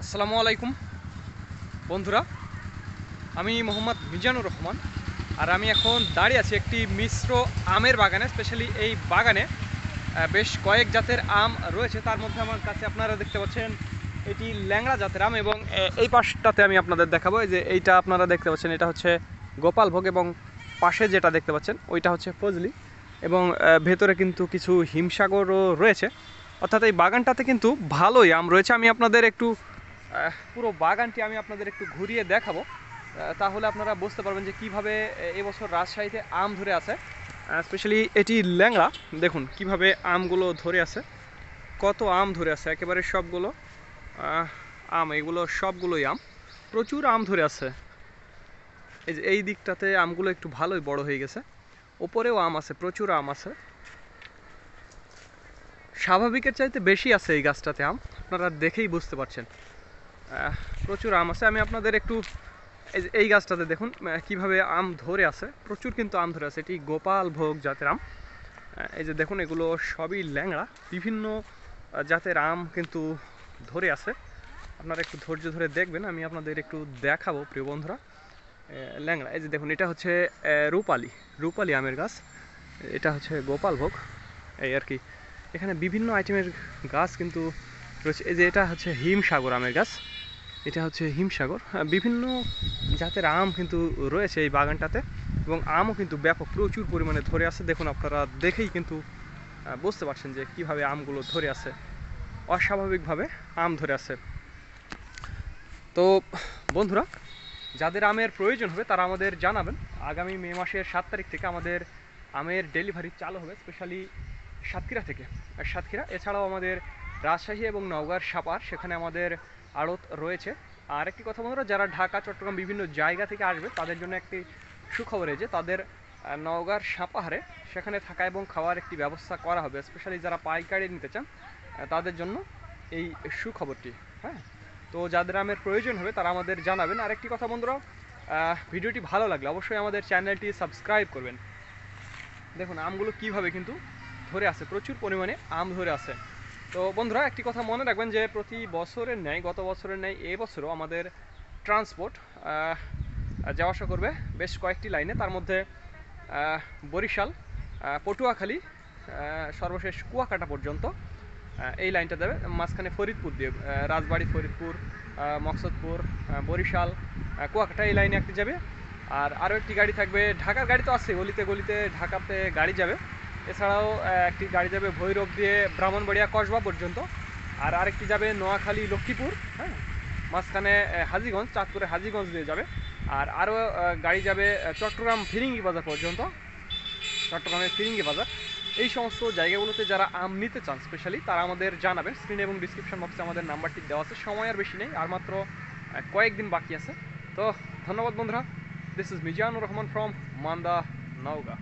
আসসালামু আলাইকুম বন্ধুরা, আমি মোহাম্মদ মিজানুর রহমান। আর আমি এখন দাঁড়িয়ে আছি একটি মিশ্র আমের বাগানে। স্পেশালি এই বাগানে বেশ কয়েক জাতের আম রয়েছে। তার মধ্যে আমার কাছে আপনারা দেখতে পাচ্ছেন এটি ল্যাংড়া জাতের আম, এবং এই পাশটাতে আমি আপনাদের দেখাবো। এই যে এইটা আপনারা দেখতে পাচ্ছেন, এটা হচ্ছে গোপালভোগ, এবং পাশে যেটা দেখতে পাচ্ছেন ওইটা হচ্ছে ফজলি, এবং ভেতরে কিন্তু কিছু হিমসাগরও রয়েছে। অর্থাৎ এই বাগানটাতে কিন্তু ভালোই আম রয়েছে। আমি আপনাদের একটু পুরো বাগানটি আমি আপনাদের একটু ঘুরিয়ে দেখাবো, তাহলে আপনারা বুঝতে পারবেন যে কীভাবে এবছর রাজশাহীতে আম ধরে আছে। স্পেশালি এটি ল্যাংড়া, দেখুন কিভাবে আমগুলো ধরে আছে, কত আম ধরে আছে, একেবারে সবগুলো আম, এগুলো সবগুলোই আম, প্রচুর আম ধরে আছে। এই যে এই দিকটাতে আমগুলো একটু ভালোই বড় হয়ে গেছে, ওপরেও আম আছে, প্রচুর আম আছে, স্বাভাবিকের চাইতে বেশি আছে এই গাছটাতে আম, আপনারা দেখেই বুঝতে পারছেন। প্রচুর আম আছে। আমি আপনাদের একটু এই গাছটাতে দেখুন কিভাবে আম ধরে আছে, প্রচুর কিন্তু আম ধরে আছে। এটি গোপালভোগ জাতের আম। এই যে দেখুন, এগুলো সবই ল্যাংড়া, বিভিন্ন জাতের আম কিন্তু ধরে আছে। আপনারা একটু ধৈর্য ধরে দেখবেন, আমি আপনাদের একটু দেখাবো প্রিয় বন্ধুরা। ল্যাংড়া, এই যে দেখুন, এটা হচ্ছে রূপালি আমের গাছ, এটা হচ্ছে গোপালভোগ, এই আর কি। এখানে বিভিন্ন আইটেমের গাছ কিন্তু রয়েছে। এই যে এটা হচ্ছে হিমসাগর আমের গাছ, এটা হচ্ছে হিমসাগর। বিভিন্ন জাতের আম কিন্তু রয়েছে এই বাগানটাতে, এবং আমও কিন্তু ব্যাপক প্রচুর পরিমাণে ধরে আছে। দেখুন, আপনারা দেখেই কিন্তু বুঝতে পারছেন যে কিভাবে আমগুলো ধরে আছে, অস্বাভাবিকভাবে আম ধরে আছে। তো বন্ধুরা, যাদের আমের প্রয়োজন হবে তারা আমাদের জানাবেন। আগামী মে মাসের 7 তারিখ থেকে আমাদের আমের ডেলিভারি চালু হবে, স্পেশালি সাতক্ষীরা থেকে। সাতক্ষীরা এছাড়াও আমাদের রাজশাহী এবং নওগাঁর সাপার, সেখানে আমাদের আড়ত রয়েছে। আর একটি কথা বন্ধুরা, যারা ঢাকা, চট্টগ্রাম বিভিন্ন জায়গা থেকে আসবে তাদের জন্য একটি সুখবর, এই যে তাদের নওগাঁর সাপাহারে সেখানে থাকা এবং খাওয়ার একটি ব্যবস্থা করা হবে। স্পেশালি যারা পাইকারি নিতে চান তাদের জন্য এই সুখবরটি। হ্যাঁ, তো যাদের আমের প্রয়োজন হবে তারা আমাদের জানাবেন। আর একটি কথা বন্ধুরা, ভিডিওটি ভালো লাগলে অবশ্যই আমাদের চ্যানেলটি সাবস্ক্রাইব করবেন। দেখুন আমগুলো কিভাবে কিন্তু ধরে আছে, প্রচুর পরিমাণে আম ধরে আছে। তো বন্ধুরা, একটি কথা মনে রাখবেন যে প্রতি বছরের ন্যায়, গত বছরের ন্যায় এবছরও আমাদের ট্রান্সপোর্ট যাওয়া আসা করবে বেশ কয়েকটি লাইনে। তার মধ্যে বরিশাল, পটুয়াখালী, সর্বশেষ কুয়াকাটা পর্যন্ত এই লাইনটা দেবে। মাঝখানে ফরিদপুর দিয়ে রাজবাড়ী, ফরিদপুর, মকসদপুর, বরিশাল, কুয়াকাটা, এই লাইনে একটি যাবে। আর আরও একটি গাড়ি থাকবে, ঢাকার গাড়ি তো আছে, গলিতে গলিতে ঢাকাতে গাড়ি যাবে। এছাড়াও একটি গাড়ি যাবে ভৈরব দিয়ে ব্রাহ্মণবাড়িয়া কসবা পর্যন্ত। আর আরেকটি যাবে নোয়াখালী, লক্ষ্মীপুর, হ্যাঁ, মাঝখানে হাজীগঞ্জ, চাঁদপুরে হাজীগঞ্জ দিয়ে যাবে। আর আরও গাড়ি যাবে চট্টগ্রাম ফিরিঙ্গি বাজার পর্যন্ত, চট্টগ্রামের ফিরিঙ্গি বাজার। এই সমস্ত জায়গাগুলোতে যারা আম নিতে চান স্পেশালি, তারা আমাদের জানাবেন। স্ক্রিন এবং ডিসক্রিপশন বক্সে আমাদের নাম্বারটি দেওয়া আছে। সময় আর বেশি নেই, আর মাত্র কয়েকদিন বাকি আছে। তো ধন্যবাদ বন্ধুরা, this is Mizanur Rahman from Manda, Naogaon.